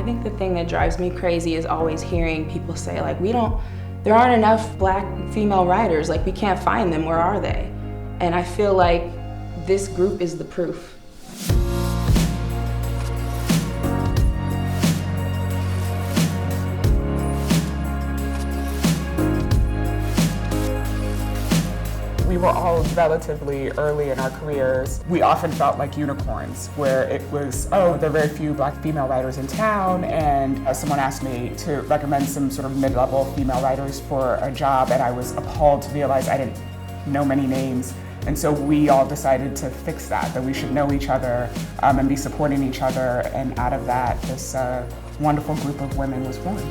think the thing that drives me crazy is always hearing people say, like, there aren't enough Black female writers, like, we can't find them, where are they? And I feel like this group is the proof. We were all relatively early in our careers. We often felt like unicorns, where it was, oh, there are very few Black female writers in town, and someone asked me to recommend some sort of mid-level female writers for a job, and I was appalled to realize I didn't know many names. And so we all decided to fix that we should know each other and be supporting each other, and out of that, this wonderful group of women was born.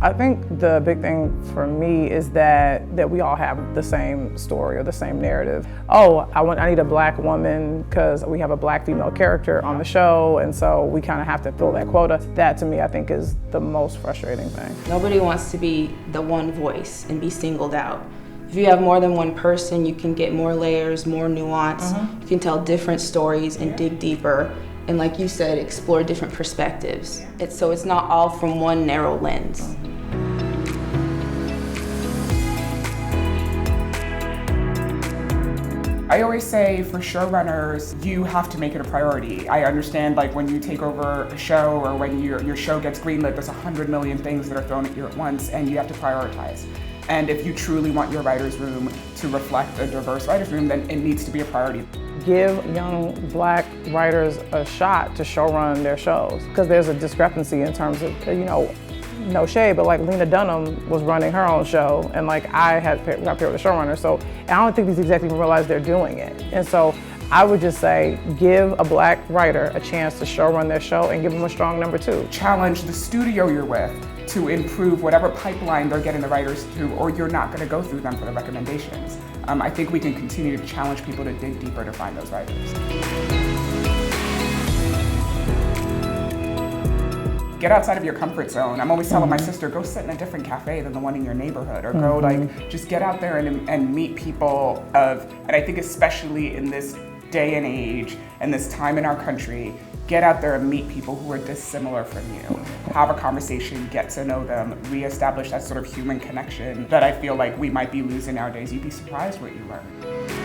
I think the big thing for me is that we all have the same story or the same narrative. Oh, I need a Black woman because we have a Black female character on the show, and so we kind of have to fill that quota. That, to me, I think is the most frustrating thing. Nobody wants to be the one voice and be singled out. If you have more than one person, you can get more layers, more nuance. You can tell different stories and dig deeper. And like you said, explore different perspectives. So it's not all from one narrow lens. I always say for showrunners, you have to make it a priority. I understand, like, when you take over a show or when your show gets greenlit, there's 100 million things that are thrown at you at once, and you have to prioritize. And if you truly want your writer's room to reflect a diverse writer's room, then it needs to be a priority. Give young Black writers a shot to showrun their shows, because there's a discrepancy in terms of, no shade, but like Lena Dunham was running her own show, and like I got paired with a showrunner, so I don't think these execs even realize they're doing it. And so I would just say, give a Black writer a chance to showrun their show and give them a strong number 2. Challenge the studio you're with to improve whatever pipeline they're getting the writers through, or you're not going to go through them for the recommendations. I think we can continue to challenge people to dig deeper to find those writers. Get outside of your comfort zone. I'm always telling my sister, go sit in a different cafe than the one in your neighborhood, or go just get out there and meet people and I think especially in this day and age and this time in our country, get out there and meet people who are dissimilar from you. Have a conversation, get to know them, reestablish that sort of human connection that I feel like we might be losing nowadays. You'd be surprised what you learn.